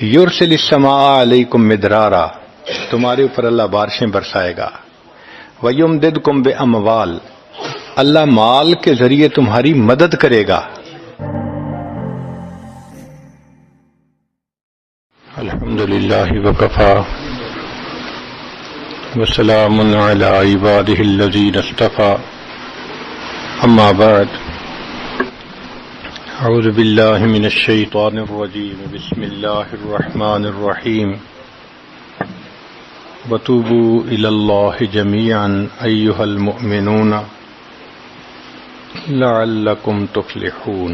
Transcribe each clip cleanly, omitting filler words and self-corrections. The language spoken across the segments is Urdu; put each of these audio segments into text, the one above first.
یرسل السماء علیکم مدرارا، تمہارے اوپر اللہ بارشیں برسائے گا. ویمددکم باموال، اللہ مال کے ذریعے تمہاری مدد کرے گا. الحمدللہ وکفی وسلام علی عبادہ الذین اصطفی، اما بعد، اعوذ باللہ من الشیطان الرجیم، بسم اللہ الرحمن الرحیم. وتوبوا الی اللہ جمیعا ایھا المؤمنون لعلکم تفلحون.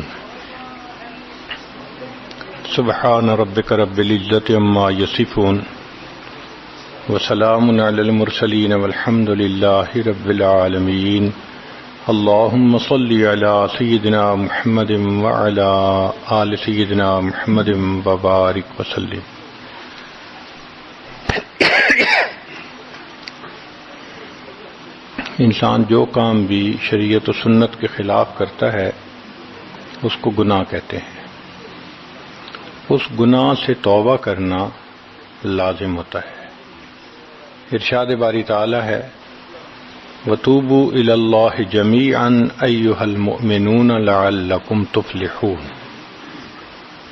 سبحان ربک رب العزة عما یصفون وسلام علی المرسلین والحمد للہ رب العالمین. اللہم صلی علی سیدنا محمد وعلی آل سیدنا محمد وبارک وسلم. انسان جو کام بھی شریعت و سنت کے خلاف کرتا ہے اس کو گناہ کہتے ہیں. اس گناہ سے توبہ کرنا لازم ہوتا ہے. ارشاد باری تعالی ہے، وَتُوبُوا إِلَى اللَّهِ جَمِيعًا أَيُّهَا الْمُؤْمِنُونَ لَعَلَّكُمْ تُفْلِحُونَ.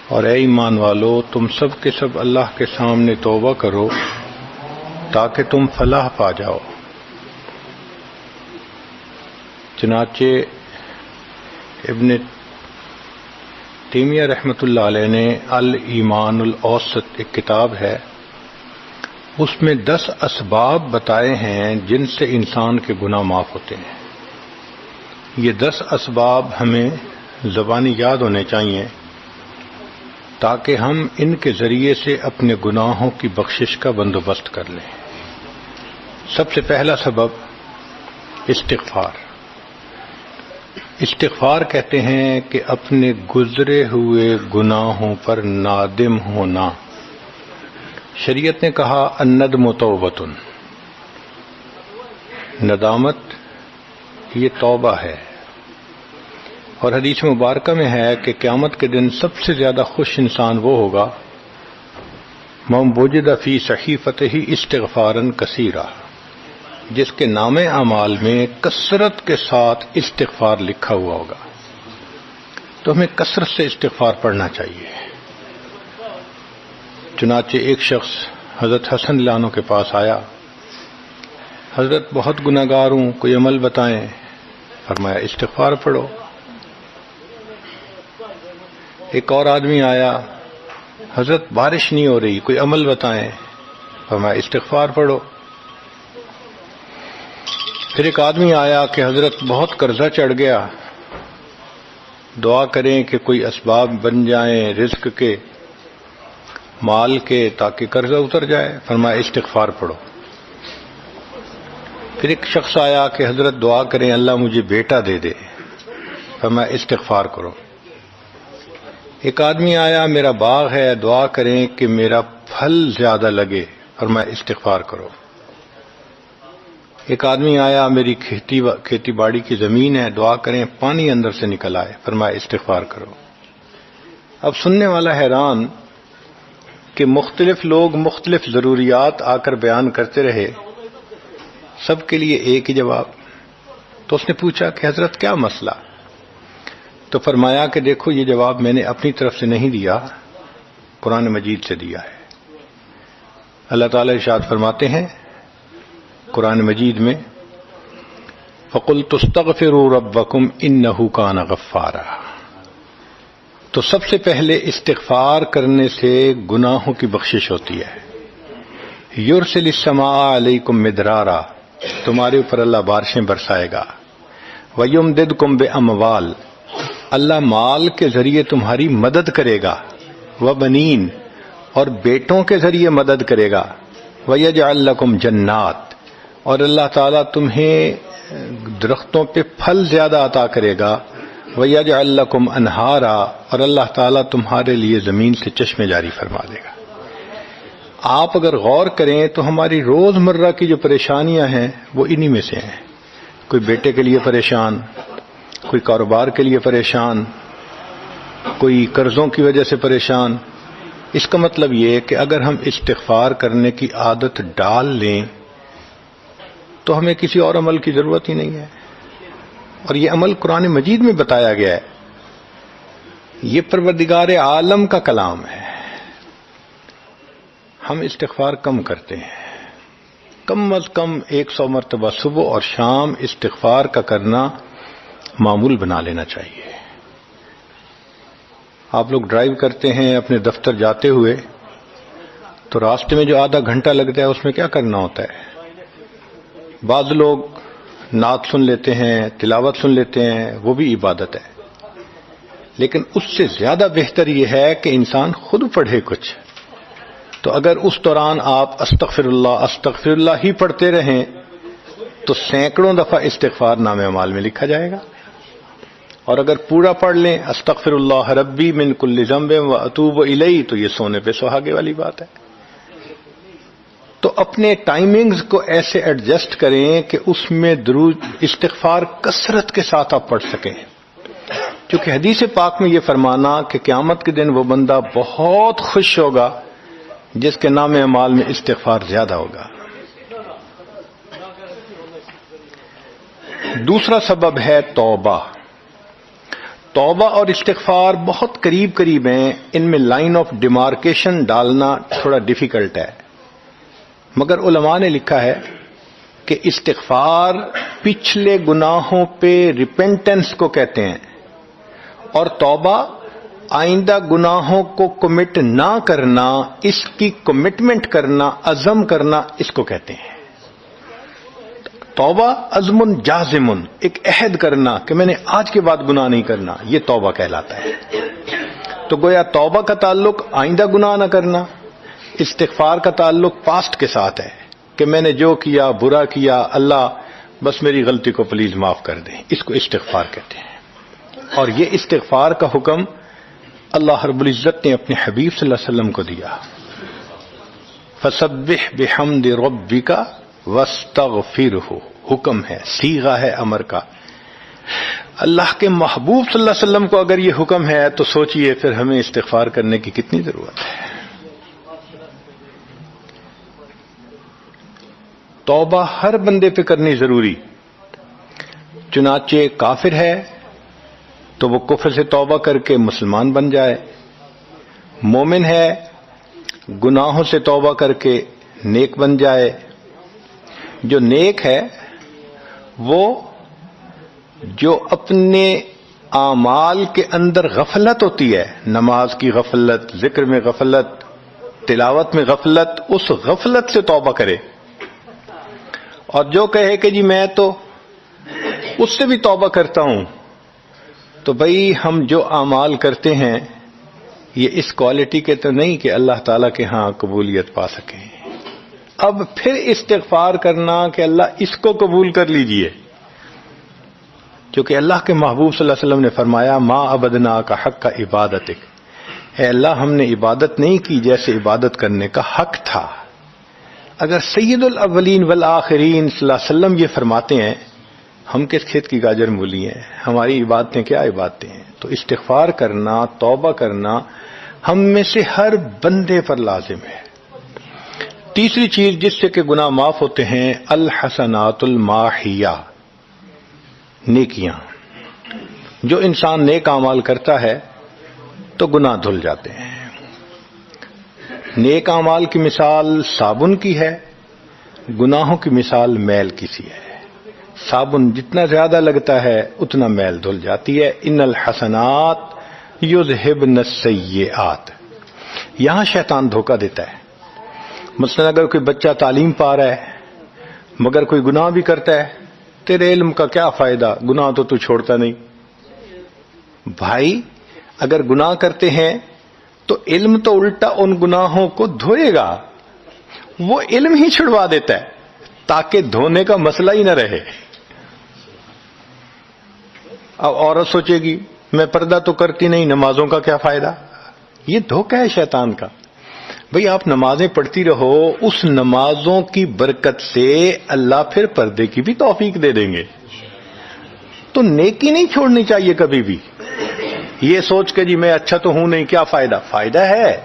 اور اے ایمان والو، تم سب کے سب اللہ کے سامنے توبہ کرو تاکہ تم فلاح پا جاؤ. چنانچہ ابن تیمیہ رحمۃ اللہ علیہ نے الایمان الاوسط ایک کتاب ہے، اس میں 10 اسباب بتائے ہیں جن سے انسان کے گناہ معاف ہوتے ہیں. یہ 10 اسباب ہمیں زبانی یاد ہونے چاہیے تاکہ ہم ان کے ذریعے سے اپنے گناہوں کی بخشش کا بندوبست کر لیں. سب سے پہلا سبب استغفار. استغفار کہتے ہیں کہ اپنے گزرے ہوئے گناہوں پر نادم ہونا. شریعت نے کہا الندم توبۃ، ندامت یہ توبہ ہے. اور حدیث مبارکہ میں ہے کہ قیامت کے دن سب سے زیادہ خوش انسان وہ ہوگا من وجد فی صحیفتہ استغفارا کثیرا، جس کے نام اعمال میں کثرت کے ساتھ استغفار لکھا ہوا ہوگا. تو ہمیں کثرت سے استغفار پڑھنا چاہیے. چنانچہ ایک شخص حضرت حسن اللہ عنہ کے پاس آیا، حضرت بہت گناہ گار ہوں، کوئی عمل بتائیں. فرمایا استغفار پڑھو. ایک اور آدمی آیا، حضرت بارش نہیں ہو رہی، کوئی عمل بتائیں. فرمایا استغفار پڑھو. پھر ایک آدمی آیا کہ حضرت بہت قرضہ چڑھ گیا، دعا کریں کہ کوئی اسباب بن جائیں رزق کے، مال کے، تاکہ قرضہ اتر جائے. فرمایا استغفار پڑھو. پھر ایک شخص آیا کہ حضرت دعا کریں اللہ مجھے بیٹا دے دے. فرمایا استغفار کرو. ایک آدمی آیا میرا باغ ہے، دعا کریں کہ میرا پھل زیادہ لگے. فرمایا استغفار کرو. ایک آدمی آیا میری کھیتی باڑی کی زمین ہے، دعا کریں پانی اندر سے نکل آئے. فرمایا استغفار کرو. اب سننے والا حیران کہ مختلف لوگ مختلف ضروریات آ کر بیان کرتے رہے، سب کے لیے ایک ہی جواب. تو اس نے پوچھا کہ حضرت کیا مسئلہ؟ تو فرمایا کہ دیکھو یہ جواب میں نے اپنی طرف سے نہیں دیا، قرآن مجید سے دیا ہے. اللہ تعالی ارشاد فرماتے ہیں قرآن مجید میں فَقُلْتُ اسْتَغْفِرُوا رَبَّكُمْ إِنَّهُ كَانَ غَفَّارًا. تو سب سے پہلے استغفار کرنے سے گناہوں کی بخشش ہوتی ہے. یرسل السماء علیکم مدرارا، تمہارے اوپر اللہ بارشیں برسائے گا. ویمددکم باموال، اللہ مال کے ذریعے تمہاری مدد کرے گا. وبنین، اور بیٹوں کے ذریعے مدد کرے گا. ویجعل لکم جنات، اور اللہ تعالیٰ تمہیں درختوں پہ پھل زیادہ عطا کرے گا. وَيَجْعَلْ لَكُمْ أَنْهَارًا، اور اللہ تعالیٰ تمہارے لیے زمین سے چشمے جاری فرما دے گا. آپ اگر غور کریں تو ہماری روز مرہ کی جو پریشانیاں ہیں وہ انہی میں سے ہیں. کوئی بیٹے کے لیے پریشان، کوئی کاروبار کے لیے پریشان، کوئی قرضوں کی وجہ سے پریشان، اس کا مطلب یہ کہ اگر ہم استغفار کرنے کی عادت ڈال لیں تو ہمیں کسی اور عمل کی ضرورت ہی نہیں ہے. اور یہ عمل قرآن مجید میں بتایا گیا ہے، یہ پروردگار عالم کا کلام ہے. ہم استغفار کم کرتے ہیں، کم از کم 100 مرتبہ صبح اور شام استغفار کا کرنا معمول بنا لینا چاہیے. آپ لوگ ڈرائیو کرتے ہیں اپنے دفتر جاتے ہوئے تو راستے میں جو آدھا گھنٹہ لگتا ہے اس میں کیا کرنا ہوتا ہے؟ بعض لوگ نعت سن لیتے ہیں، تلاوت سن لیتے ہیں، وہ بھی عبادت ہے. لیکن اس سے زیادہ بہتر یہ ہے کہ انسان خود پڑھے کچھ. تو اگر اس دوران آپ استغفر اللہ ہی پڑھتے رہیں تو سینکڑوں دفعہ استغفار نامہ اعمال میں لکھا جائے گا. اور اگر پورا پڑھ لیں استغفر اللہ ربی من کل ذنب و اتوب الیہ تو یہ سونے پہ سہاگے والی بات ہے. تو اپنے ٹائمنگز کو ایسے ایڈجسٹ کریں کہ اس میں درود استغفار کثرت کے ساتھ آپ پڑھ سکیں. کیونکہ حدیث پاک میں یہ فرمانا کہ قیامت کے دن وہ بندہ بہت خوش ہوگا جس کے نام اعمال میں استغفار زیادہ ہوگا. دوسرا سبب ہے توبہ. توبہ اور استغفار بہت قریب قریب ہیں، ان میں لائن آف ڈیمارکیشن ڈالنا تھوڑا ڈیفیکلٹ ہے. مگر علماء نے لکھا ہے کہ استغفار پچھلے گناہوں پہ ریپینٹنس کو کہتے ہیں، اور توبہ آئندہ گناہوں کو کمٹ نہ کرنا، اس کی کمٹمنٹ کرنا، عزم کرنا، اس کو کہتے ہیں. توبہ عزم جازم، ایک عہد کرنا کہ میں نے آج کے بعد گناہ نہیں کرنا، یہ توبہ کہلاتا ہے. تو گویا توبہ کا تعلق آئندہ گناہ نہ کرنا، استغفار کا تعلق پاسٹ کے ساتھ ہے کہ میں نے جو کیا برا کیا، اللہ بس میری غلطی کو پلیز معاف کر دیں، اس کو استغفار کہتے ہیں. اور یہ استغفار کا حکم اللہ رب العزت نے اپنے حبیب صلی اللہ علیہ وسلم کو دیا. فسبح بحمد ربک واستغفرہ، حکم ہے، صیغہ ہے امر کا. اللہ کے محبوب صلی اللہ علیہ وسلم کو اگر یہ حکم ہے تو سوچئے پھر ہمیں استغفار کرنے کی کتنی ضرورت ہے. توبہ ہر بندے پہ کرنی ضروری. چنانچہ کافر ہے تو وہ کفر سے توبہ کر کے مسلمان بن جائے، مومن ہے گناہوں سے توبہ کر کے نیک بن جائے. جو نیک ہے وہ جو اپنے اعمال کے اندر غفلت ہوتی ہے، نماز کی غفلت، ذکر میں غفلت، تلاوت میں غفلت، اس غفلت سے توبہ کرے. اور جو کہے کہ جی میں تو اس سے بھی توبہ کرتا ہوں، تو بھئی ہم جو اعمال کرتے ہیں یہ اس کوالٹی کے تو نہیں کہ اللہ تعالیٰ کے ہاں قبولیت پا سکیں. اب پھر استغفار کرنا کہ اللہ اس کو قبول کر لیجئے، کیونکہ اللہ کے محبوب صلی اللہ علیہ وسلم نے فرمایا ما عبدنا کا حق کا عبادتک، اے اللہ ہم نے عبادت نہیں کی جیسے عبادت کرنے کا حق تھا. اگر سید الاولین والآخرین صلی اللہ علیہ وسلم یہ فرماتے ہیں، ہم کس کھیت کی گاجر مولی ہیں، ہماری عبادتیں کیا عبادتیں ہیں. تو استغفار کرنا، توبہ کرنا ہم میں سے ہر بندے پر لازم ہے. تیسری چیز جس سے کہ گناہ معاف ہوتے ہیں، الحسنات الماحیہ، نیکیاں. جو انسان نیک اعمال کرتا ہے تو گناہ دھل جاتے ہیں. نیک اعمال کی مثال صابن کی ہے، گناہوں کی مثال میل کی سی ہے. صابن جتنا زیادہ لگتا ہے اتنا میل دھل جاتی ہے. ان الحسنات یذہبن السیئات. یہاں شیطان دھوکہ دیتا ہے. مثلا اگر کوئی بچہ تعلیم پا رہا ہے مگر کوئی گناہ بھی کرتا ہے، تیرے علم کا کیا فائدہ، گناہ تو چھوڑتا نہیں. بھائی اگر گناہ کرتے ہیں تو علم تو الٹا ان گناہوں کو دھوئے گا، وہ علم ہی چھڑوا دیتا ہے تاکہ دھونے کا مسئلہ ہی نہ رہے. اب عورت سوچے گی میں پردہ تو کرتی نہیں، نمازوں کا کیا فائدہ. یہ دھوکہ ہے شیطان کا. بھئی آپ نمازیں پڑھتی رہو، اس نمازوں کی برکت سے اللہ پھر پردے کی بھی توفیق دے دیں گے. تو نیکی نہیں چھوڑنی چاہیے کبھی بھی. یہ سوچ کے جی میں اچھا تو ہوں نہیں، کیا فائدہ. فائدہ ہے،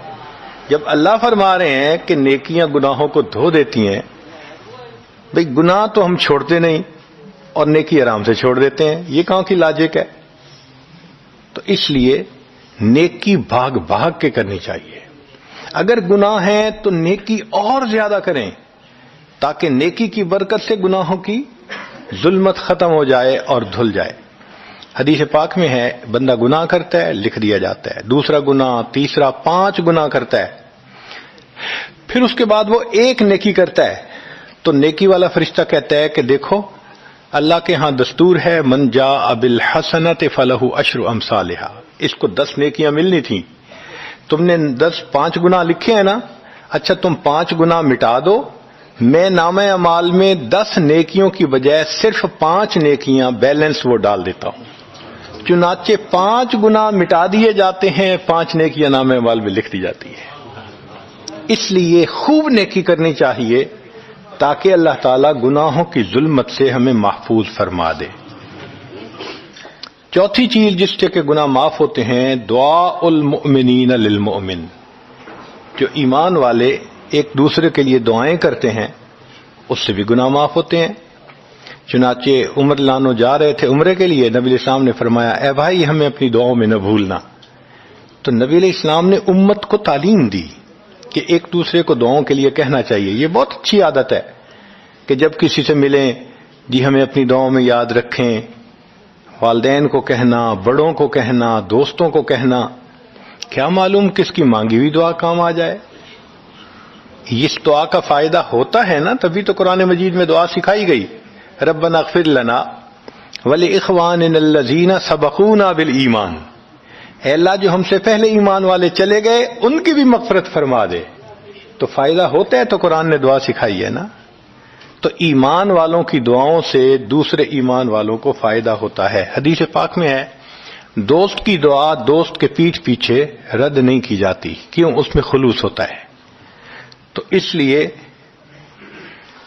جب اللہ فرما رہے ہیں کہ نیکیاں گناہوں کو دھو دیتی ہیں، بھئی گناہ تو ہم چھوڑتے نہیں اور نیکی آرام سے چھوڑ دیتے ہیں، یہ کہاں کی لاجک ہے؟ تو اس لیے نیکی بھاگ بھاگ کے کرنی چاہیے. اگر گناہ ہیں تو نیکی اور زیادہ کریں تاکہ نیکی کی برکت سے گناہوں کی ظلمت ختم ہو جائے اور دھل جائے. حدیث پاک میں ہے بندہ گناہ کرتا ہے لکھ دیا جاتا ہے، دوسرا گناہ، تیسرا، 5 گناہ کرتا ہے، پھر اس کے بعد وہ ایک نیکی کرتا ہے تو نیکی والا فرشتہ کہتا ہے کہ دیکھو اللہ کے ہاں دستور ہے من جاء بالحسنۃ فلہ عشر امثالھا، اس کو 10 نیکیاں ملنی تھیں، تم نے 5 گناہ لکھے ہیں نا، اچھا تم 5 گناہ مٹا دو، میں نامہ اعمال میں 10 نیکیوں کی بجائے صرف 5 نیکیاں بیلنس وہ ڈال دیتا ہوں. چنانچہ 5 گناہ مٹا دیے جاتے ہیں، 5 نیکیاں نامہ اعمال میں لکھ دی جاتی ہے. اس لیے خوب نیکی کرنی چاہیے تاکہ اللہ تعالیٰ گناہوں کی ظلمت سے ہمیں محفوظ فرما دے. چوتھی چیز جس سے کہ گناہ معاف ہوتے ہیں، دعاء المؤمنین للمؤمن، جو ایمان والے ایک دوسرے کے لیے دعائیں کرتے ہیں اس سے بھی گناہ معاف ہوتے ہیں. چنانچہ عمر لانو جا رہے تھے عمرے کے لیے، نبی علیہ السلام نے فرمایا اے بھائی ہمیں اپنی دعاؤں میں نہ بھولنا. تو نبی علیہ السلام نے امت کو تعلیم دی کہ ایک دوسرے کو دعاؤں کے لیے کہنا چاہیے. یہ بہت اچھی عادت ہے کہ جب کسی سے ملیں جی ہمیں اپنی دعاؤں میں یاد رکھیں، والدین کو کہنا، بڑوں کو کہنا، دوستوں کو کہنا، کیا معلوم کس کی مانگی ہوئی دعا کام آ جائے. اس دعا کا فائدہ ہوتا ہے نا، تبھی تو قرآن مجید میں دعا سکھائی گئی، ربنا اغفر لنا ولاخواننا الذین سبقونا بالایمان، اے اللہ جو ہم سے پہلے ایمان والے چلے گئے ان کی بھی مغفرت فرما دے. تو فائدہ ہوتا ہے تو قرآن نے دعا سکھائی ہے نا. تو ایمان والوں کی دعاؤں سے دوسرے ایمان والوں کو فائدہ ہوتا ہے. حدیث پاک میں ہے دوست کی دعا دوست کے پیٹھ پیچھے رد نہیں کی جاتی، کیوں؟ اس میں خلوص ہوتا ہے. تو اس لیے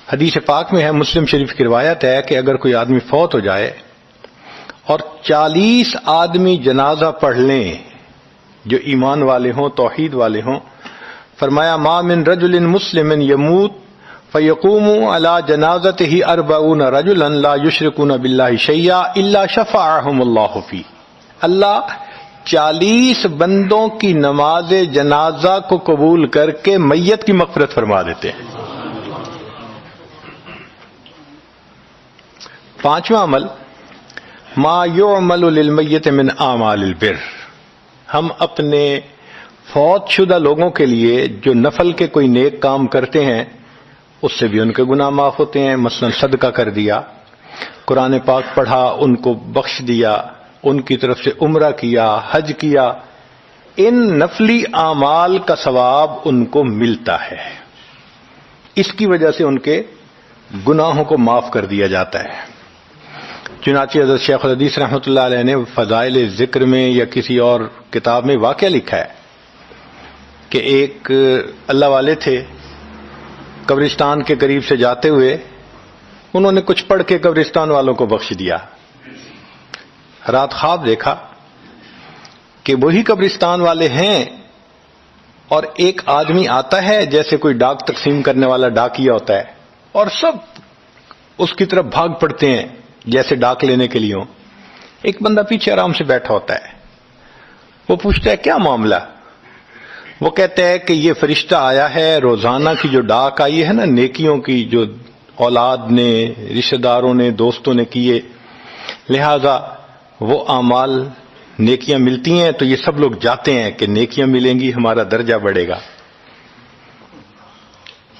حدیث پاک میں ہے، مسلم شریف کی روایت ہے کہ اگر کوئی آدمی فوت ہو جائے اور 40 آدمی جنازہ پڑھ لیں جو ایمان والے ہوں، توحید والے ہوں، فرمایا ما من رجل مسلم یموت فیقوم علی جنازتہ 40 رجلا لا یشرکون باللہ شیئا الا شفعهم اللہ فی. اللہ 40 بندوں کی نماز جنازہ کو قبول کر کے میت کی مغفرت فرما دیتے ہیں. 5واں عمل ما یعمل للمیت من اعمال البر، ہم اپنے فوت شدہ لوگوں کے لیے جو نفل کے کوئی نیک کام کرتے ہیں اس سے بھی ان کے گناہ معاف ہوتے ہیں. مثلا صدقہ کر دیا، قرآن پاک پڑھا، ان کو بخش دیا، ان کی طرف سے عمرہ کیا، حج کیا، ان نفلی اعمال کا ثواب ان کو ملتا ہے. اس کی وجہ سے ان کے گناہوں کو معاف کر دیا جاتا ہے. چنانچہ حضرت شیخ الحدیث رحمۃ اللہ علیہ نے فضائل ذکر میں یا کسی اور کتاب میں واقعہ لکھا ہے کہ ایک اللہ والے تھے، قبرستان کے قریب سے جاتے ہوئے انہوں نے کچھ پڑھ کے قبرستان والوں کو بخش دیا. رات خواب دیکھا کہ وہی قبرستان والے ہیں اور ایک آدمی آتا ہے جیسے کوئی ڈاک تقسیم کرنے والا ڈاکیا ہوتا ہے، اور سب اس کی طرف بھاگ پڑتے ہیں جیسے ڈاک لینے کے لیے ہوں. ایک بندہ پیچھے آرام سے بیٹھا ہوتا ہے. وہ پوچھتا ہے کیا معاملہ؟ وہ کہتا ہے کہ یہ فرشتہ آیا ہے، روزانہ کی جو ڈاک آئی ہے نا نیکیوں کی، جو اولاد نے، رشتہ داروں نے، دوستوں نے کیے، لہذا وہ اعمال نیکیاں ملتی ہیں تو یہ سب لوگ جاتے ہیں کہ نیکیاں ملیں گی، ہمارا درجہ بڑھے گا.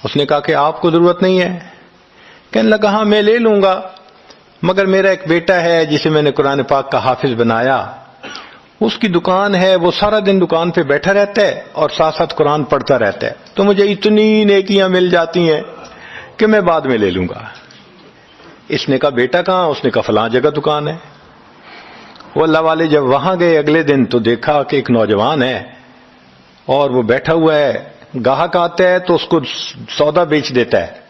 اس نے کہا کہ آپ کو ضرورت نہیں ہے. کہنے لگا ہاں میں لے لوں گا، مگر میرا ایک بیٹا ہے جسے میں نے قرآن پاک کا حافظ بنایا، اس کی دکان ہے، وہ سارا دن دکان پہ بیٹھا رہتا ہے اور ساتھ ساتھ قرآن پڑھتا رہتا ہے، تو مجھے اتنی نیکیاں مل جاتی ہیں کہ میں بعد میں لے لوں گا. اس نے کہا بیٹا کہاں؟ اس نے کہا فلاں جگہ دکان ہے. وہ اللہ والے جب وہاں گئے اگلے دن تو دیکھا کہ ایک نوجوان ہے اور وہ بیٹھا ہوا ہے، گاہک آتا ہے تو اس کو سودا بیچ دیتا ہے،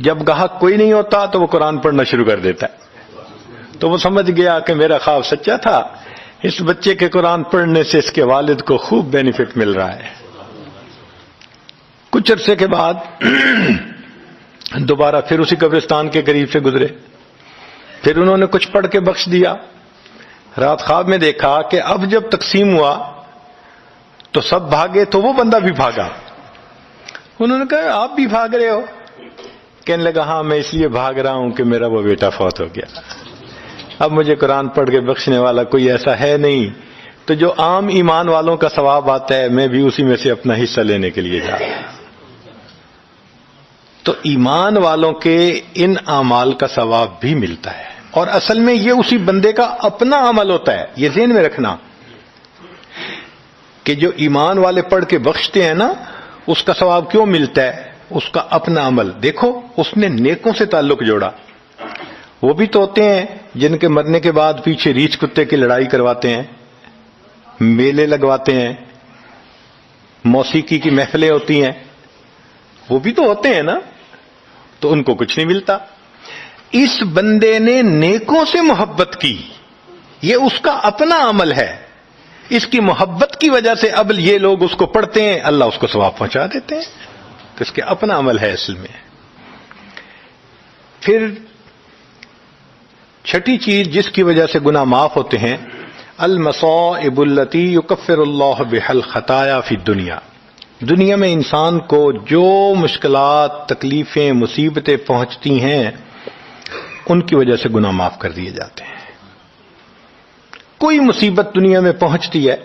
جب گاہک کوئی نہیں ہوتا تو وہ قرآن پڑھنا شروع کر دیتا ہے. تو وہ سمجھ گیا کہ میرا خواب سچا تھا، اس بچے کے قرآن پڑھنے سے اس کے والد کو خوب بینیفٹ مل رہا ہے. کچھ عرصے کے بعد دوبارہ پھر اسی قبرستان کے قریب سے گزرے، پھر انہوں نے کچھ پڑھ کے بخش دیا۔ رات خواب میں دیکھا کہ اب جب تقسیم ہوا تو سب بھاگے تو وہ بندہ بھی بھاگا۔ انہوں نے کہا آپ بھی بھاگ رہے ہو؟ کہنے لگا ہاں میں اس لیے بھاگ رہا ہوں کہ میرا وہ بیٹا فوت ہو گیا، اب مجھے قرآن پڑھ کے بخشنے والا کوئی ایسا ہے نہیں، تو جو عام ایمان والوں کا ثواب آتا ہے میں بھی اسی میں سے اپنا حصہ لینے کے لیے جا رہا ہوں۔ تو ایمان والوں کے ان اعمال کا ثواب بھی ملتا ہے، اور اصل میں یہ اسی بندے کا اپنا عمل ہوتا ہے۔ یہ ذہن میں رکھنا کہ جو ایمان والے پڑھ کے بخشتے ہیں نا، اس کا ثواب کیوں ملتا ہے؟ اس کا اپنا عمل دیکھو، اس نے نیکوں سے تعلق جوڑا۔ وہ بھی تو ہوتے ہیں جن کے مرنے کے بعد پیچھے ریچھ کتے کی لڑائی کرواتے ہیں، میلے لگواتے ہیں، موسیقی کی محفلیں ہوتی ہیں، وہ بھی تو ہوتے ہیں نا، تو ان کو کچھ نہیں ملتا۔ اس بندے نے نیکوں سے محبت کی، یہ اس کا اپنا عمل ہے، اس کی محبت کی وجہ سے اب یہ لوگ اس کو پڑھتے ہیں، اللہ اس کو ثواب پہنچا دیتے ہیں، تو اس کے اپنا عمل ہے اصل میں۔ پھر چھٹی چیز جس کی وجہ سے گناہ معاف ہوتے ہیں، المصائب التی یکفر اللہ بها الخطایا فی الدنیا۔ دنیا میں انسان کو جو مشکلات، تکلیفیں، مصیبتیں پہنچتی ہیں ان کی وجہ سے گناہ معاف کر دیے جاتے ہیں۔ کوئی مصیبت دنیا میں پہنچتی ہے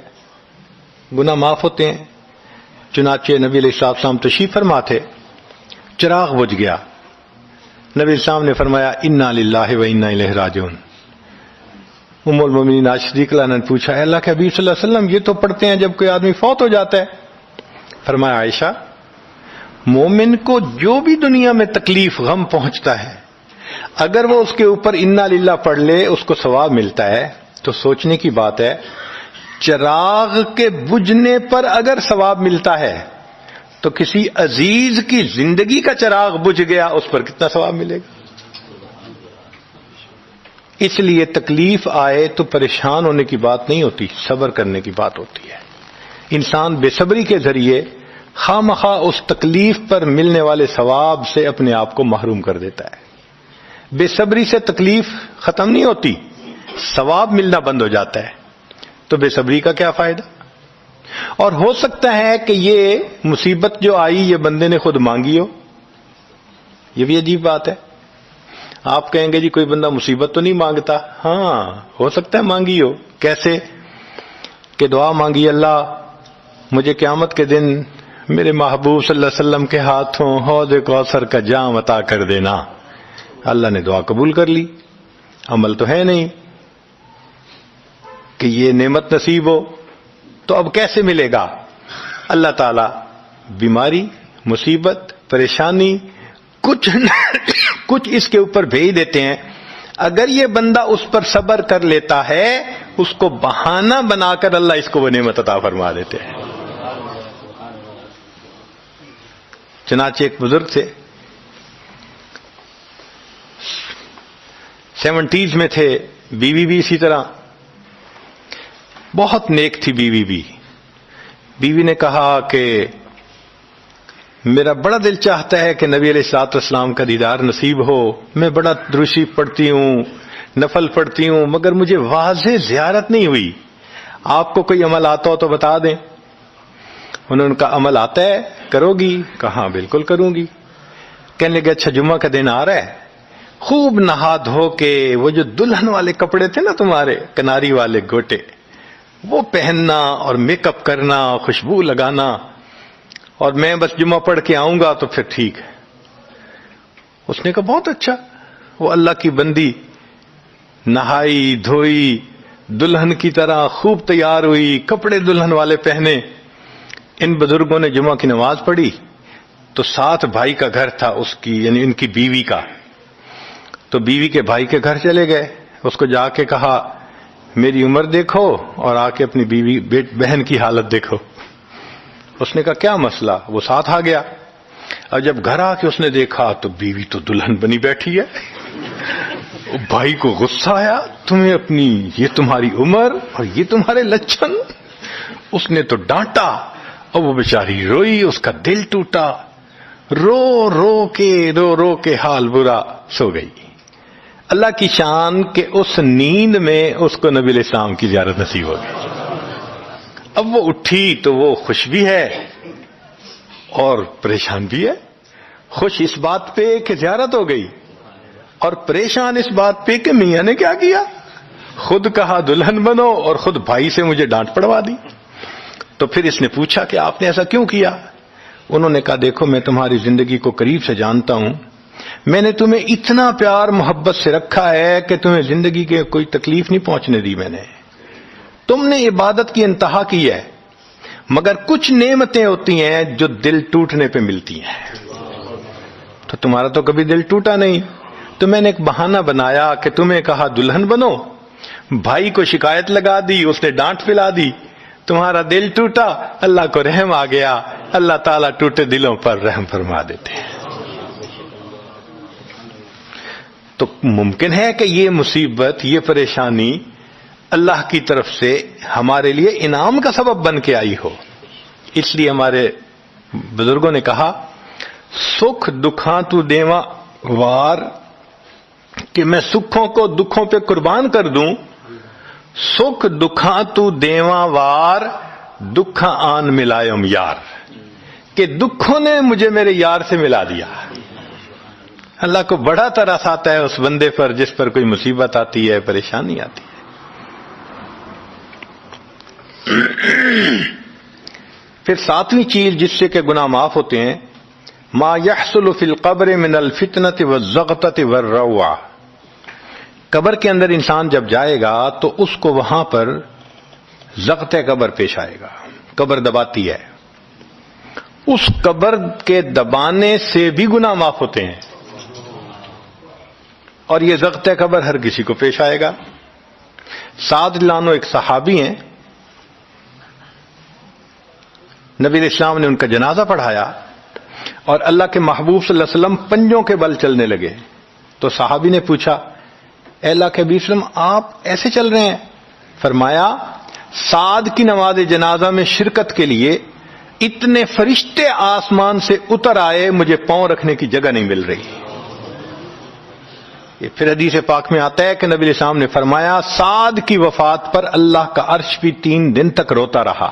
گناہ معاف ہوتے ہیں۔ چنانچہ نبی علیہ السلام تشریف فرما تھے، چراغ بجھ گیا، نبی علیہ السلام نے فرمایا انا للہ و انا الیہ راجعون۔ ام المومنین عائشہ صدیقہ نے پوچھا اے اللہ کے حبیب صلی اللہ علیہ وسلم یہ تو پڑھتے ہیں جب کوئی آدمی فوت ہو جاتا ہے۔ فرمایا عائشہ، مومن کو جو بھی دنیا میں تکلیف غم پہنچتا ہے اگر وہ اس کے اوپر انا للہ پڑھ لے اس کو ثواب ملتا ہے۔ تو سوچنے کی بات ہے، چراغ کے بجھنے پر اگر ثواب ملتا ہے تو کسی عزیز کی زندگی کا چراغ بجھ گیا اس پر کتنا ثواب ملے گا؟ اس لیے تکلیف آئے تو پریشان ہونے کی بات نہیں ہوتی، صبر کرنے کی بات ہوتی ہے۔ انسان بے صبری کے ذریعے خواہ مخواہ اس تکلیف پر ملنے والے ثواب سے اپنے آپ کو محروم کر دیتا ہے۔ بے صبری سے تکلیف ختم نہیں ہوتی، ثواب ملنا بند ہو جاتا ہے، تو بے صبری کا کیا فائدہ؟ اور ہو سکتا ہے کہ یہ مصیبت جو آئی یہ بندے نے خود مانگی ہو، یہ بھی عجیب بات ہے۔ آپ کہیں گے جی کوئی بندہ مصیبت تو نہیں مانگتا، ہاں ہو سکتا ہے مانگی ہو۔ کیسے؟ کہ دعا مانگی اللہ مجھے قیامت کے دن میرے محبوب صلی اللہ علیہ وسلم کے ہاتھوں حوض کوثر کا جام عطا کر دینا، اللہ نے دعا قبول کر لی، عمل تو ہے نہیں کہ یہ نعمت نصیب ہو، تو اب کیسے ملے گا؟ اللہ تعالی بیماری، مصیبت، پریشانی کچھ اس کے اوپر بھیج دیتے ہیں۔ اگر یہ بندہ اس پر صبر کر لیتا ہے اس کو بہانہ بنا کر اللہ اس کو وہ نعمت عطا فرما دیتے ہیں۔ چنانچہ ایک بزرگ تھے، 70s میں تھے، بیوی بھی اسی طرح، بہت نیک تھی بیوی بھی۔ بیوی نے کہا کہ میرا بڑا دل چاہتا ہے کہ نبی علیہ الصلوۃ والسلام کا دیدار نصیب ہو، میں بڑا درود شریف پڑھتی ہوں، نفل پڑھتی ہوں، مگر مجھے واضح زیارت نہیں ہوئی، آپ کو کوئی عمل آتا ہو تو بتا دیں۔ انہوں نے کہا عمل آتا ہے، کرو گی؟ کہا بالکل کروں گی۔ کہنے لگے اچھا جمعہ کا دن آ رہا ہے، خوب نہا دھو کے وہ جو دلہن والے کپڑے تھے نا تمہارے کناری والے گوٹے، وہ پہننا اور میک اپ کرنا، خوشبو لگانا، اور میں بس جمعہ پڑھ کے آؤں گا تو پھر ٹھیک ہے۔ اس نے کہا بہت اچھا۔ وہ اللہ کی بندی نہائی دھوئی دلہن کی طرح خوب تیار ہوئی، کپڑے دلہن والے پہنے۔ ان بزرگوں نے جمعہ کی نماز پڑھی تو ساتھ بھائی کا گھر تھا اس کی، یعنی ان کی بیوی کا، تو بیوی کے بھائی کے گھر چلے گئے، اس کو جا کے کہا میری عمر دیکھو اور آ کے اپنی بیوی بہن کی حالت دیکھو۔ اس نے کہا کیا مسئلہ؟ وہ ساتھ آ گیا، اور جب گھر آ کے اس نے دیکھا تو بیوی تو دلہن بنی بیٹھی ہے۔ بھائی کو غصہ آیا، تمہیں اپنی یہ تمہاری عمر اور یہ تمہارے لچھن۔ اس نے تو ڈانٹا، اور وہ بیچاری روئی، اس کا دل ٹوٹا، رو رو کے حال برا، سو گئی۔ اللہ کی شان کہ اس نیند میں اس کو نبی علیہ السلام کی زیارت نصیب ہو گئی۔ اب وہ اٹھی تو وہ خوش بھی ہے اور پریشان بھی ہے، خوش اس بات پہ کہ زیارت ہو گئی، اور پریشان اس بات پہ کہ میاں نے کیا کیا، خود کہا دلہن بنو اور خود بھائی سے مجھے ڈانٹ پڑوا دی۔ تو پھر اس نے پوچھا کہ آپ نے ایسا کیوں کیا؟ انہوں نے کہا دیکھو میں تمہاری زندگی کو قریب سے جانتا ہوں، میں نے تمہیں اتنا پیار محبت سے رکھا ہے کہ تمہیں زندگی کے کوئی تکلیف نہیں پہنچنے دی میں نے، تم نے عبادت کی انتہا کی ہے، مگر کچھ نعمتیں ہوتی ہیں جو دل ٹوٹنے پہ ملتی ہیں، تو تمہارا تو کبھی دل ٹوٹا نہیں، تو میں نے ایک بہانہ بنایا کہ تمہیں کہا دلہن بنو، بھائی کو شکایت لگا دی، اس نے ڈانٹ پلا دی، تمہارا دل ٹوٹا، اللہ کو رحم آ گیا، اللہ تعالیٰ ٹوٹے دلوں پر رحم فرما دیتے ہیں۔ تو ممکن ہے کہ یہ مصیبت، یہ پریشانی اللہ کی طرف سے ہمارے لیے انعام کا سبب بن کے آئی ہو۔ اس لیے ہمارے بزرگوں نے کہا سکھ دکھاں تو دیواں وار، کہ میں سکھوں کو دکھوں پہ قربان کر دوں، سکھ دکھاں تو دیواں وار، دکھاں آن ملائم یار، کہ دکھوں نے مجھے میرے یار سے ملا دیا۔ اللہ کو بڑا ترس آتا ہے اس بندے پر جس پر کوئی مصیبت آتی ہے، پریشانی آتی ہے۔ پھر ساتویں چیز جس سے کہ گناہ معاف ہوتے ہیں، ما يحصل فی القبر من الفتنة والزغطة والروعة، قبر کے اندر انسان جب جائے گا تو اس کو وہاں پر زغط قبر پیش آئے گا، قبر دباتی ہے، اس قبر کے دبانے سے بھی گناہ معاف ہوتے ہیں، اور یہ زغط قبر ہر کسی کو پیش آئے گا۔ سعد لانو ایک صحابی ہیں، نبی علیہ السلام نے ان کا جنازہ پڑھایا اور اللہ کے محبوب صلی اللہ علیہ وسلم پنجوں کے بل چلنے لگے، تو صحابی نے پوچھا اے اللہ کے حبیب صلی اللہ علیہ وسلم آپ ایسے چل رہے ہیں؟ فرمایا سعد کی نماز جنازہ میں شرکت کے لیے اتنے فرشتے آسمان سے اتر آئے، مجھے پاؤں رکھنے کی جگہ نہیں مل رہی۔ یہ پھر حدیث پاک میں آتا ہے کہ نبی علیہ السلام نے فرمایا سعد کی وفات پر اللہ کا عرش بھی 3 دن تک روتا رہا۔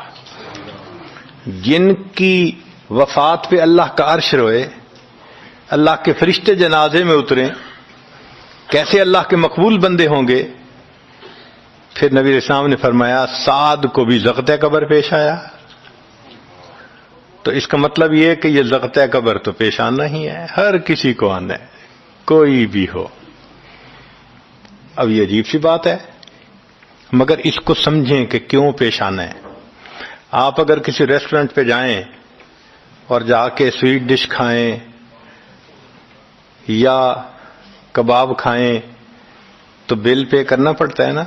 جن کی وفات پہ اللہ کا عرش روئے، اللہ کے فرشتے جنازے میں اتریں، کیسے اللہ کے مقبول بندے ہوں گے؟ پھر نبی علیہ السلام نے فرمایا سعد کو بھی زغط قبر پیش آیا۔ تو اس کا مطلب یہ ہے کہ یہ زغط قبر تو پیش آنا ہی ہے، ہر کسی کو آنا ہے، کوئی بھی ہو۔ اب یہ عجیب سی بات ہے، مگر اس کو سمجھیں کہ کیوں پیش آنا ہے۔ آپ اگر کسی ریسٹورنٹ پہ جائیں اور جا کے سویٹ ڈش کھائیں یا کباب کھائیں تو بل پے کرنا پڑتا ہے نا،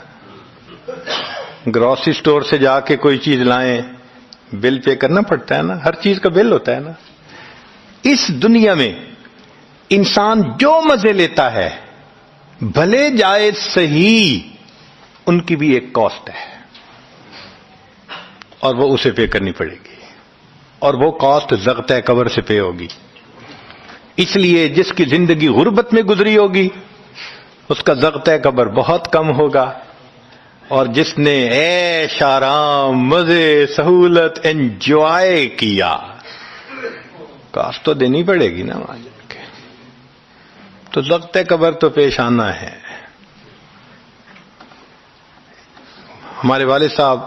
گروسری سٹور سے جا کے کوئی چیز لائیں بل پے کرنا پڑتا ہے نا، ہر چیز کا بل ہوتا ہے نا۔ اس دنیا میں انسان جو مزے لیتا ہے بھلے جائز صحیح، ان کی بھی ایک کاسٹ ہے اور وہ اسے پے کرنی پڑے گی، اور وہ کاسٹ زغط قبر سے پے ہوگی۔ اس لیے جس کی زندگی غربت میں گزری ہوگی اس کا زغط قبر بہت کم ہوگا، اور جس نے عیش آرام مزے سہولت انجوائے کیا کاسٹ تو دینی پڑے گی نا وہاں جا کے، تو زغط قبر تو پیش آنا ہے۔ ہمارے والد صاحب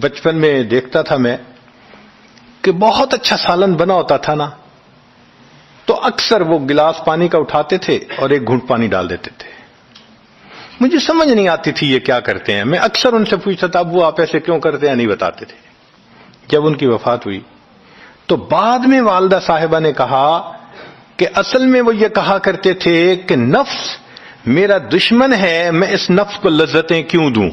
بچپن میں دیکھتا تھا میں کہ بہت اچھا سالن بنا ہوتا تھا نا، تو اکثر وہ گلاس پانی کا اٹھاتے تھے اور ایک گھونٹ پانی ڈال دیتے تھے۔ مجھے سمجھ نہیں آتی تھی یہ کیا کرتے ہیں، میں اکثر ان سے پوچھتا تھا ابو آپ ایسے کیوں کرتے ہیں، نہیں بتاتے تھے۔ جب ان کی وفات ہوئی تو بعد میں والدہ صاحبہ نے کہا کہ اصل میں وہ یہ کہا کرتے تھے کہ نفس میرا دشمن ہے، میں اس نفس کو لذتیں کیوں دوں۔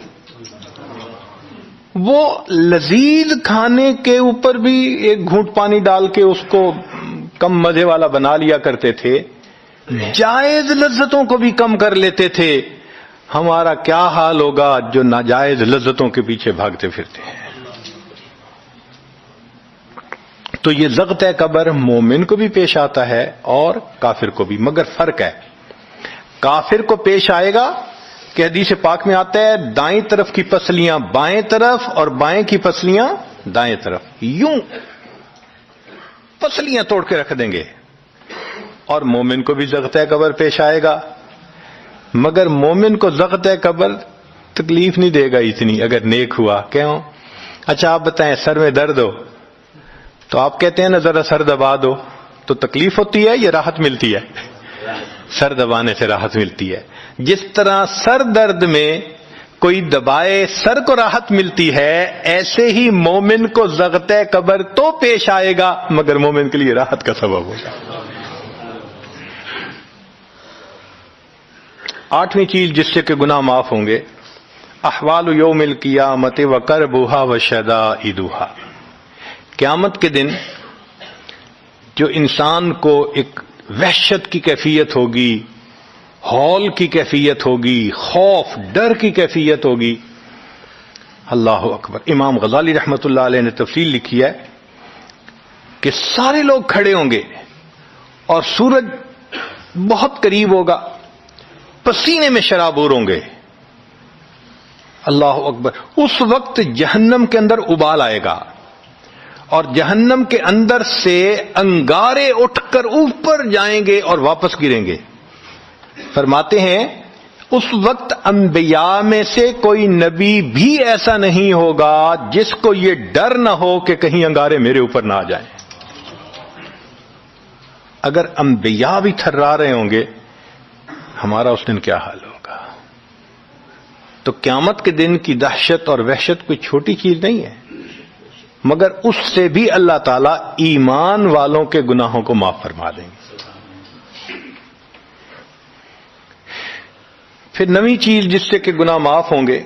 وہ لذیذ کھانے کے اوپر بھی ایک گھونٹ پانی ڈال کے اس کو کم مزے والا بنا لیا کرتے تھے، جائز لذتوں کو بھی کم کر لیتے تھے۔ ہمارا کیا حال ہوگا جو ناجائز لذتوں کے پیچھے بھاگتے پھرتے ہیں۔ تو یہ ضغط قبر مومن کو بھی پیش آتا ہے اور کافر کو بھی، مگر فرق ہے، کافر کو پیش آئے گا کہ حدیث پاک میں آتا ہے دائیں طرف کی پسلیاں بائیں طرف اور بائیں کی پسلیاں دائیں طرف، یوں پسلیاں توڑ کے رکھ دیں گے، اور مومن کو بھی ضغط قبر پیش آئے گا، مگر مومن کو ضغط قبر تکلیف نہیں دے گا اتنی اگر نیک ہوا۔ کیوں؟ اچھا آپ بتائیں سر میں درد ہو تو آپ کہتے ہیں نا ذرا سر دبا دو، تو تکلیف ہوتی ہے یا راحت ملتی ہے؟ سر دبانے سے راحت ملتی ہے۔ جس طرح سر درد میں کوئی دبائے سر کو راحت ملتی ہے، ایسے ہی مومن کو ضغط قبر تو پیش آئے گا مگر مومن کے لیے راحت کا سبب ہوگا۔ 8ویں چیز جس سے کہ گناہ معاف ہوں گے، احوال یوم القیامت وکربھا وشدائدھا، قیامت کے دن جو انسان کو ایک وحشت کی کیفیت ہوگی، ہول کی کیفیت ہوگی، خوف ڈر کی کیفیت ہوگی۔ اللہ اکبر۔ امام غزالی رحمۃ اللہ علیہ نے تفصیل لکھی ہے کہ سارے لوگ کھڑے ہوں گے اور سورج بہت قریب ہوگا، پسینے میں شرابور ہوں گے۔ اللہ اکبر۔ اس وقت جہنم کے اندر ابال آئے گا اور جہنم کے اندر سے انگارے اٹھ کر اوپر جائیں گے اور واپس گریں گے۔ فرماتے ہیں اس وقت انبیاء میں سے کوئی نبی بھی ایسا نہیں ہوگا جس کو یہ ڈر نہ ہو کہ کہیں انگارے میرے اوپر نہ آ جائیں۔ اگر انبیاء بھی تھرا رہے ہوں گے، ہمارا اس دن کیا حال ہوگا؟ تو قیامت کے دن کی دہشت اور وحشت کوئی چھوٹی چیز نہیں ہے، مگر اس سے بھی اللہ تعالیٰ ایمان والوں کے گناہوں کو معاف فرما دیں گے۔ پھر 9ویں چیز جس سے کہ گناہ معاف ہوں گے،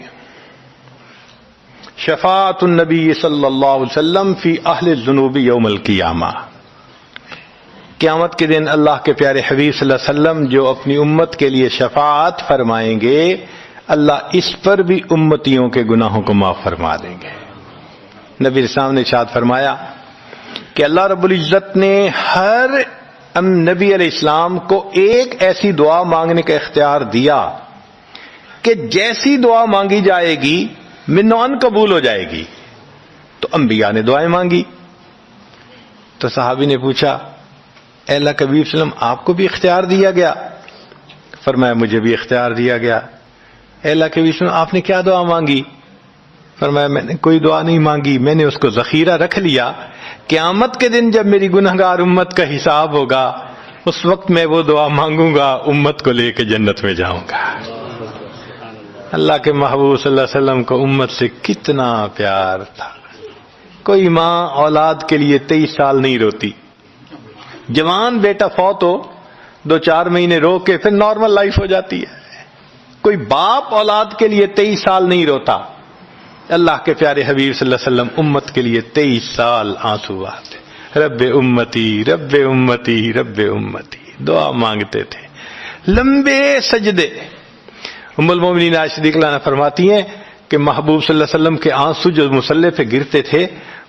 شفاعت النبی صلی اللہ علیہ وسلم فی اہل الذنوب یوم القیامہ، قیامت کے دن اللہ کے پیارے حبیب صلی اللہ علیہ وسلم جو اپنی امت کے لیے شفاعت فرمائیں گے، اللہ اس پر بھی امتیوں کے گناہوں کو معاف فرما دیں گے۔ نبی اسلام نے ارشاد فرمایا کہ اللہ رب العزت نے ہر نبی علیہ السلام کو ایک ایسی دعا مانگنے کا اختیار دیا کہ جیسی دعا مانگی جائے گی منوان قبول ہو جائے گی۔ تو انبیاء نے دعائیں مانگی، تو صحابی نے پوچھا اے اللہ کے حبیب صلی اللہ علیہ وسلم آپ کو بھی اختیار دیا گیا؟ فرمایا مجھے بھی اختیار دیا گیا۔ اے اللہ کے حبیب صلی اللہ علیہ وسلم آپ نے کیا دعا مانگی؟ فرمایا میں نے کوئی دعا نہیں مانگی، میں نے اس کو ذخیرہ رکھ لیا، قیامت کے دن جب میری گنہگار امت کا حساب ہوگا اس وقت میں وہ دعا مانگوں گا، امت کو لے کے جنت میں جاؤں گا۔ اللہ کے محبوب صلی اللہ علیہ وسلم کو امت سے کتنا پیار تھا۔ کوئی ماں اولاد کے لیے 23 سال نہیں روتی، جوان بیٹا فوت ہو 2-4 مہینے رو کے پھر نارمل لائف ہو جاتی ہے۔ کوئی باپ اولاد کے لیے 23 سال نہیں روتا، اللہ کے پیارے حبیب صلی اللہ علیہ وسلم امت کے لیے 23 سال آنسو بہاتے، رب امتی رب امتی رب امتی دعا مانگتے تھے، لمبے سجدے۔ ام المومنین عائشہ صدیقہ عنہا فرماتی ہیں کہ محبوب صلی اللہ علیہ وسلم کے آنسو جو مصلی پہ گرتے تھے،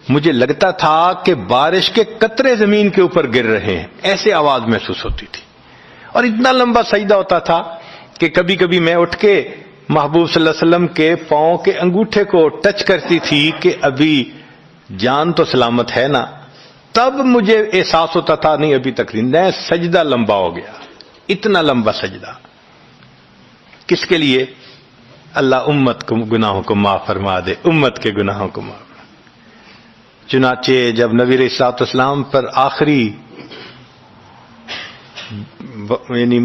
مجھے لگتا تھا کہ بارش کے قطرے زمین کے اوپر گر رہے ہیں، ایسے آواز محسوس ہوتی تھی، اور اتنا لمبا سجدہ ہوتا تھا کہ کبھی کبھی میں اٹھ کے محبوب صلی اللہ علیہ وسلم کے پاؤں کے انگوٹھے کو ٹچ کرتی تھی کہ ابھی جان تو سلامت ہے نا، تب مجھے احساس ہوتا تھا نہیں ابھی تک نہیں، سجدہ لمبا ہو گیا، اتنا لمبا سجدہ۔ کس کے لیے؟ اللہ امت کو گناہوں کو معاف فرما دے، امت کے گناہوں کو معاف۔ چنانچہ جب نبی علیہ الصلوۃ والسلام پر آخری یعنی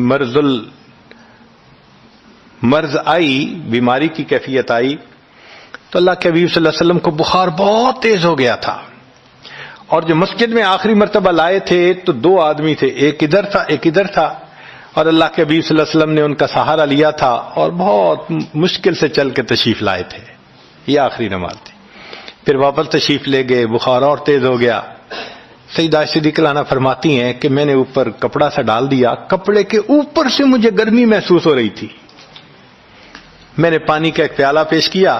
مرض آئی، بیماری کی کیفیت آئی، تو اللہ کے حبیب صلی اللہ علیہ وسلم کو بخار بہت تیز ہو گیا تھا، اور جو مسجد میں آخری مرتبہ لائے تھے تو 2 آدمی تھے، ایک ادھر تھا ایک ادھر تھا، اور اللہ کے حبیب صلی اللہ علیہ وسلم نے ان کا سہارا لیا تھا اور بہت مشکل سے چل کے تشریف لائے تھے۔ یہ آخری نماز تھی، پھر واپس تشریف لے گئے، بخار اور تیز ہو گیا۔ سیدہ عائشہ صدیقہ عنہا فرماتی ہیں کہ میں نے اوپر کپڑا سا ڈال دیا، کپڑے کے اوپر سے مجھے گرمی محسوس ہو رہی تھی، میں نے پانی کا ایک پیالہ پیش کیا،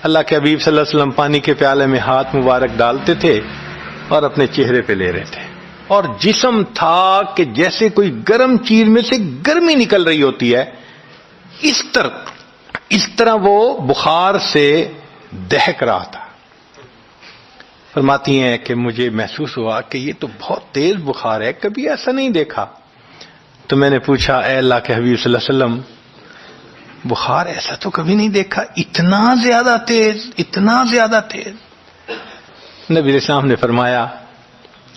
اللہ کے حبیب صلی اللہ علیہ وسلم پانی کے پیالے میں ہاتھ مبارک ڈالتے تھے اور اپنے چہرے پہ لے رہے تھے، اور جسم تھا کہ جیسے کوئی گرم چیز میں سے گرمی نکل رہی ہوتی ہے، اس طرح وہ بخار سے دہک رہا تھا۔ فرماتی ہیں کہ مجھے محسوس ہوا کہ یہ تو بہت تیز بخار ہے، کبھی ایسا نہیں دیکھا۔ تو میں نے پوچھا اے اللہ کے حبیب صلی اللہ علیہ وسلم، بخار ایسا تو کبھی نہیں دیکھا، اتنا زیادہ تیز، اتنا زیادہ تیز؟ نبی علیہ السلام نے فرمایا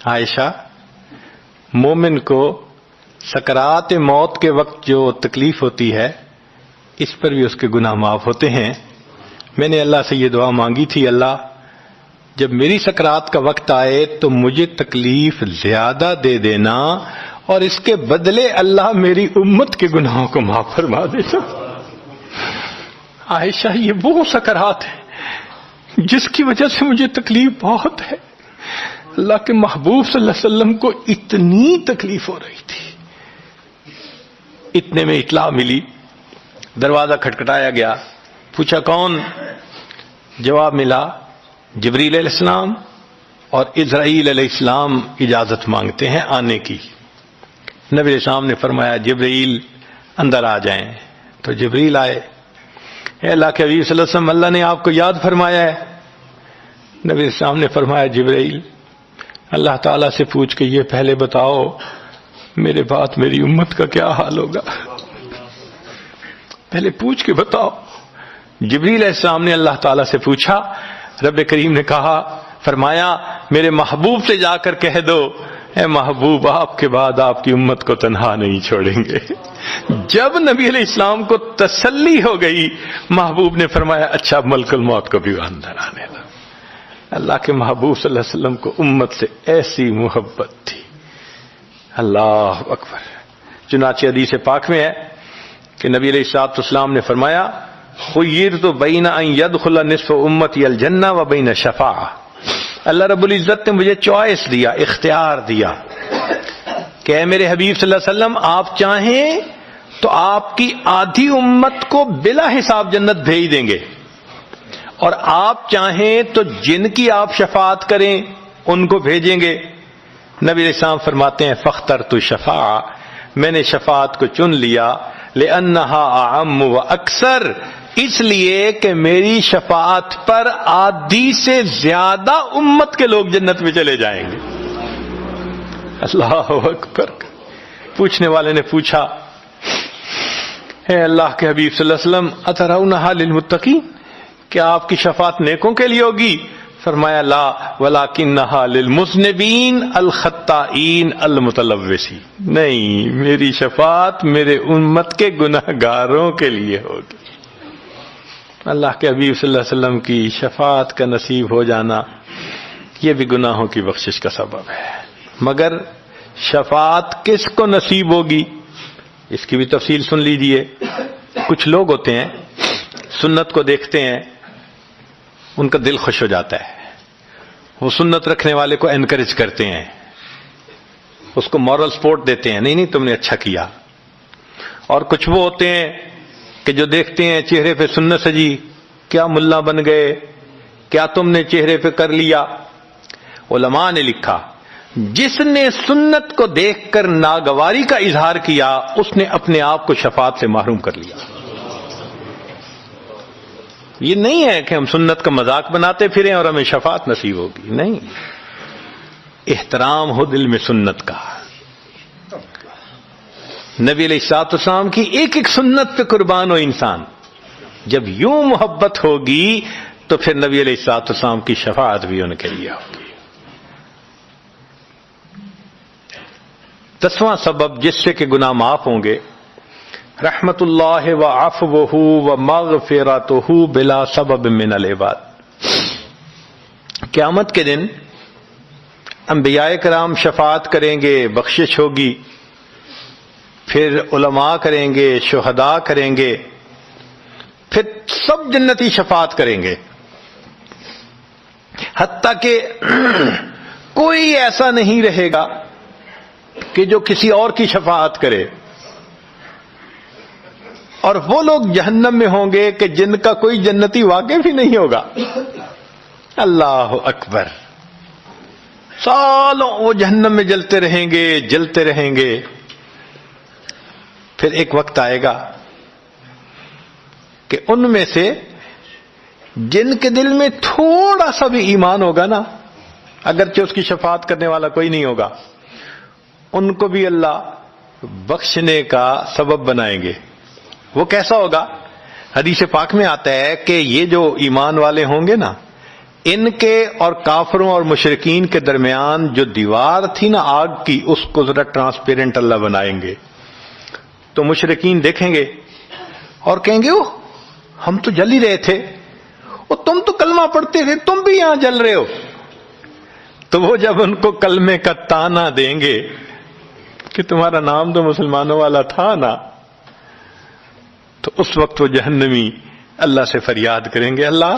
عائشہ، مومن کو سکرات موت کے وقت جو تکلیف ہوتی ہے اس پر بھی اس کے گناہ معاف ہوتے ہیں۔ میں نے اللہ سے یہ دعا مانگی تھی، اللہ جب میری سکرات کا وقت آئے تو مجھے تکلیف زیادہ دے دینا، اور اس کے بدلے اللہ میری امت کے گناہوں کو معاف فرما دینا۔ عائشہ، یہ وہ سکرات ہے جس کی وجہ سے مجھے تکلیف بہت ہے۔ اللہ کے محبوب صلی اللہ علیہ وسلم کو اتنی تکلیف ہو رہی تھی۔ اتنے میں اطلاع ملی، دروازہ کھٹکھٹایا گیا، پوچھا کون؟ جواب ملا جبریل علیہ السلام اور اسرائیل علیہ السلام اجازت مانگتے ہیں آنے کی۔ نبی علیہ السلام نے فرمایا جبریل اندر آ جائیں، تو جبریل آئے۔ اے اللہ کے حبیب صلی اللہ علیہ وسلم، اللہ نے آپ کو یاد فرمایا ہے۔ نبی علیہ السلام نے فرمایا جبریل، اللہ تعالیٰ سے پوچھ کے یہ پہلے بتاؤ میرے بعد میری امت کا کیا حال ہوگا، پہلے پوچھ کے بتاؤ۔ جبریل علیہ السلام نے اللہ تعالیٰ سے پوچھا، رب کریم نے کہا، فرمایا میرے محبوب سے جا کر کہہ دو اے محبوب، آپ کے بعد آپ کی امت کو تنہا نہیں چھوڑیں گے۔ جب نبی علیہ السلام کو تسلی ہو گئی، محبوب نے فرمایا اچھا ملک الموت کو بھی اندر آنے دو۔ اللہ کے محبوب صلی اللہ علیہ وسلم کو امت سے ایسی محبت تھی، اللہ اکبر۔ چنانچہ حدیث پاک میں ہے کہ نبی علیہ السلام نے فرمایا خیرت بین ان یدخل نصف امتی الجنہ و بین شفاعہ، اللہ رب العزت نے مجھے چوائس دیا، اختیار دیا کہ اے میرے حبیب صلی اللہ علیہ وسلم، آپ چاہیں تو آپ کی آدھی امت کو بلا حساب جنت بھیج دیں گے، اور آپ چاہیں تو جن کی آپ شفاعت کریں ان کو بھیجیں گے۔ نبی علیہ السلام فرماتے ہیں فاخترت الشفاعہ، میں نے شفاعت کو چن لیا، لأنہا اعم و اکثر، اس لیے کہ میری شفاعت پر آدھی سے زیادہ امت کے لوگ جنت میں چلے جائیں گے۔ اللہ اکبر۔ پوچھنے والے نے پوچھا اے اللہ کے حبیب صلی اللہ علیہ وسلم، اترونہا للمتقین، کیا آپ کی شفاعت نیکوں کے لیے ہوگی؟ فرمایا لا ولکنہا للمذنبین الخطائین المتلوثین، نہیں، میری شفاعت میرے امت کے گناہگاروں کے لیے ہوگی۔ اللہ کے حبیب صلی اللہ علیہ وسلم کی شفاعت کا نصیب ہو جانا یہ بھی گناہوں کی بخشش کا سبب ہے۔ مگر شفاعت کس کو نصیب ہوگی اس کی بھی تفصیل سن لیجئے۔ کچھ لوگ ہوتے ہیں سنت کو دیکھتے ہیں، ان کا دل خوش ہو جاتا ہے، وہ سنت رکھنے والے کو انکریج کرتے ہیں، اس کو مورل سپورٹ دیتے ہیں، نہیں تم نے اچھا کیا۔ اور کچھ وہ ہوتے ہیں کہ جو دیکھتے ہیں چہرے پہ سنت سجی، کیا ملا بن گئے، کیا تم نے چہرے پہ کر لیا۔ علماء نے لکھا جس نے سنت کو دیکھ کر ناگواری کا اظہار کیا اس نے اپنے آپ کو شفاعت سے محروم کر لیا۔ یہ نہیں ہے کہ ہم سنت کا مذاق بناتے پھریں اور ہمیں شفاعت نصیب ہوگی، نہیں، احترام ہو دل میں سنت کا۔ نبی علیہ الصلوۃ والسلام کی ایک ایک سنت پہ قربان ہو انسان، جب یوں محبت ہوگی تو پھر نبی علیہ الصلوۃ والسلام کی شفاعت بھی ان کے لیے ہوگی۔ 10واں سبب جس سے کہ گناہ معاف ہوں گے، رحمت اللہ و عفوہ و مغفرتہ بلا سبب من العباد۔ قیامت کے دن انبیاء کرام شفاعت کریں گے، بخشش ہوگی، پھر علماء کریں گے، شہداء کریں گے، پھر سب جنتی شفاعت کریں گے، حتیٰ کہ کوئی ایسا نہیں رہے گا کہ جو کسی اور کی شفاعت کرے، اور وہ لوگ جہنم میں ہوں گے کہ جن کا کوئی جنتی واقع بھی نہیں ہوگا۔ اللہ اکبر۔ سالوں وہ جہنم میں جلتے رہیں گے، جلتے رہیں گے. پھر ایک وقت آئے گا کہ ان میں سے جن کے دل میں تھوڑا سا بھی ایمان ہوگا نا، اگرچہ اس کی شفاعت کرنے والا کوئی نہیں ہوگا، ان کو بھی اللہ بخشنے کا سبب بنائیں گے. وہ کیسا ہوگا؟ حدیث پاک میں آتا ہے کہ یہ جو ایمان والے ہوں گے نا، ان کے اور کافروں اور مشرکین کے درمیان جو دیوار تھی نا آگ کی، اس کو ذرا ٹرانسپیرنٹ اللہ بنائیں گے. تو مشرکین دیکھیں گے اور کہیں گے اوہ ہم تو جل ہی رہے تھے، اور تم تو کلمہ پڑھتے تھے، تم بھی یہاں جل رہے ہو. تو وہ جب ان کو کلمے کا تانا دیں گے کہ تمہارا نام تو مسلمانوں والا تھا نا، تو اس وقت وہ جہنمی اللہ سے فریاد کریں گے، اللہ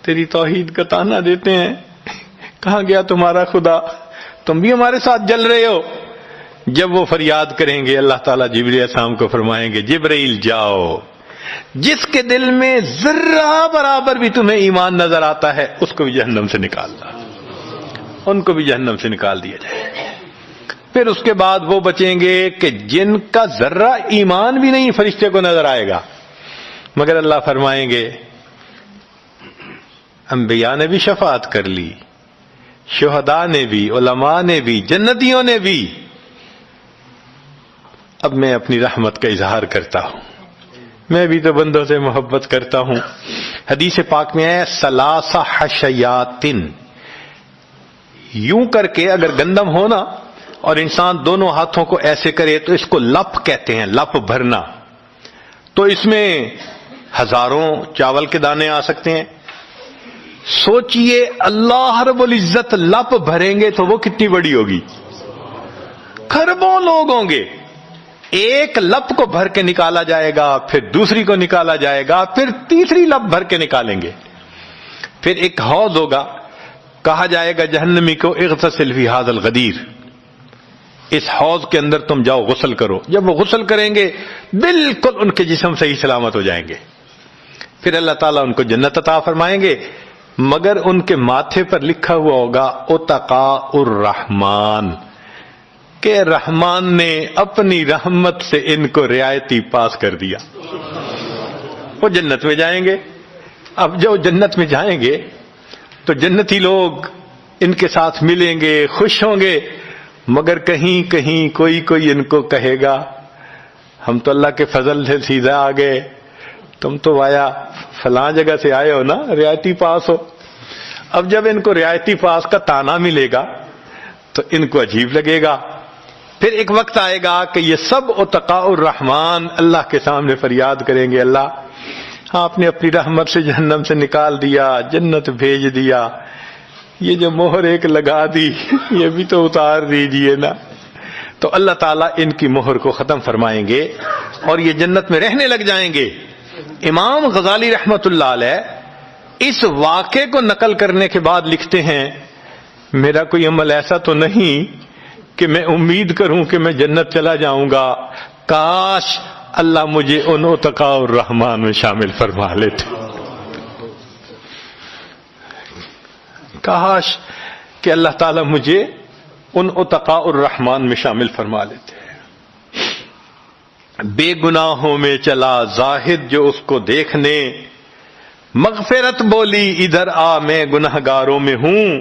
تیری توحید کا تانا دیتے ہیں، کہاں گیا تمہارا خدا، تم بھی ہمارے ساتھ جل رہے ہو. جب وہ فریاد کریں گے، اللہ تعالیٰ جبرائیل علیہ السلام کو فرمائیں گے، جبرائیل جاؤ، جس کے دل میں ذرہ برابر بھی تمہیں ایمان نظر آتا ہے اس کو بھی جہنم سے نکالنا، ان کو بھی جہنم سے نکال دیا جائے. پھر اس کے بعد وہ بچیں گے کہ جن کا ذرہ ایمان بھی نہیں فرشتے کو نظر آئے گا، مگر اللہ فرمائیں گے انبیاء نے بھی شفاعت کر لی، شہداء نے بھی، علماء نے بھی، جنتیوں نے بھی، اب میں اپنی رحمت کا اظہار کرتا ہوں، میں بھی تو بندوں سے محبت کرتا ہوں. حدیث پاک میں ہے ثلاث حشیات، یوں کر کے اگر گندم ہونا اور انسان دونوں ہاتھوں کو ایسے کرے تو اس کو لپ کہتے ہیں، لپ بھرنا. تو اس میں ہزاروں چاول کے دانے آ سکتے ہیں. سوچئے اللہ رب العزت لپ بھریں گے تو وہ کتنی بڑی ہوگی، کھربوں لوگ ہوں گے. ایک لپ کو بھر کے نکالا جائے گا، پھر دوسری کو نکالا جائے گا، پھر تیسری لپ بھر کے نکالیں گے. پھر ایک حوض ہوگا، کہا جائے گا جہنمی کو اغتسل فی ھذا الغدیر، اس حوض کے اندر تم جاؤ غسل کرو. جب وہ غسل کریں گے بالکل ان کے جسم صحیح سلامت ہو جائیں گے. پھر اللہ تعالیٰ ان کو جنت عطا فرمائیں گے، مگر ان کے ماتھے پر لکھا ہوا ہوگا اتقاء الرحمن، کہ رحمان نے اپنی رحمت سے ان کو رعایتی پاس کر دیا. وہ جنت میں جائیں گے. اب جو جنت میں جائیں گے تو جنتی لوگ ان کے ساتھ ملیں گے، خوش ہوں گے، مگر کہیں کہیں کوئی ان کو کہے گا ہم تو اللہ کے فضل سے سیدھا آ گئے، تم تو آیا فلاں جگہ سے آئے ہو نا، رعایتی پاس ہو. اب جب ان کو رعایتی پاس کا تانا ملے گا تو ان کو عجیب لگے گا. پھر ایک وقت آئے گا کہ یہ سب اتقاء الرحمن اللہ کے سامنے فریاد کریں گے، اللہ آپ نے اپنی رحمت سے جہنم سے نکال دیا، جنت بھیج دیا، یہ جو مہر ایک لگا دی یہ بھی تو اتار دیجئے نا. تو اللہ تعالیٰ ان کی مہر کو ختم فرمائیں گے اور یہ جنت میں رہنے لگ جائیں گے. امام غزالی رحمت اللہ علیہ اس واقعے کو نقل کرنے کے بعد لکھتے ہیں میرا کوئی عمل ایسا تو نہیں کہ میں امید کروں کہ میں جنت چلا جاؤں گا، کاش اللہ مجھے ان اتقاء الرحمن میں شامل فرما لیتے، کاش کہ اللہ تعالیٰ مجھے ان اتقاء الرحمن میں شامل فرما لیتے. بے گناہوں میں چلا زاہد جو اس کو دیکھنے، مغفرت بولی ادھر آ میں گنہگاروں میں ہوں،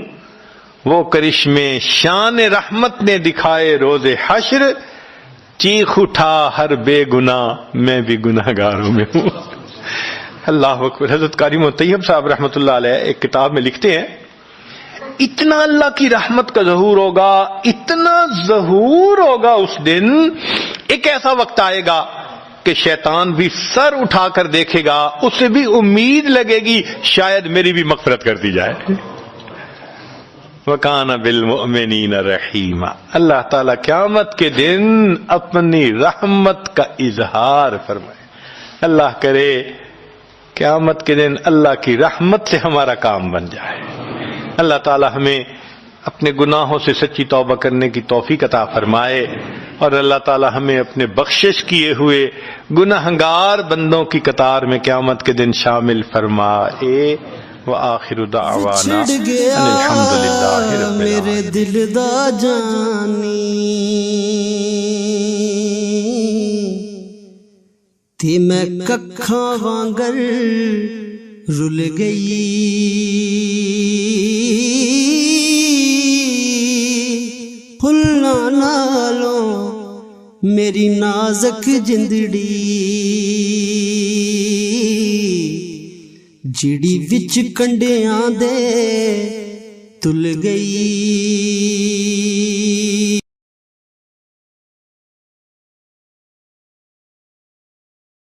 وہ کرشمے شان رحمت نے دکھائے روز حشر، چیخ اٹھا ہر بے گناہ میں بھی گنہگاروں میں ہوں. اللہ اکبر. حضرت قاری طیب صاحب رحمت اللہ علیہ ایک کتاب میں لکھتے ہیں اتنا اللہ کی رحمت کا ظہور ہوگا، اتنا ظہور ہوگا اس دن، ایک ایسا وقت آئے گا کہ شیطان بھی سر اٹھا کر دیکھے گا، اسے بھی امید لگے گی شاید میری بھی مغفرت کر دی جائے. وَكَانَ بِالْمُؤْمِنِينَ رَحِيمًا. اللہ تعالیٰ قیامت کے دن اپنی رحمت کا اظہار فرمائے. اللہ کرے قیامت کے دن اللہ کی رحمت سے ہمارا کام بن جائے. اللہ تعالیٰ ہمیں اپنے گناہوں سے سچی توبہ کرنے کی توفیق عطا فرمائے، اور اللہ تعالیٰ ہمیں اپنے بخشش کیے ہوئے گناہگار بندوں کی قطار میں قیامت کے دن شامل فرمائے. وآخر دعوانا ان الحمد للہ رب العالمین. دل دا جانی تے میں ککھاں وانگر رل گئی پھلاں نالوں میری نازک جندڑی جڑی وچ کنڈیاں دے تل گئی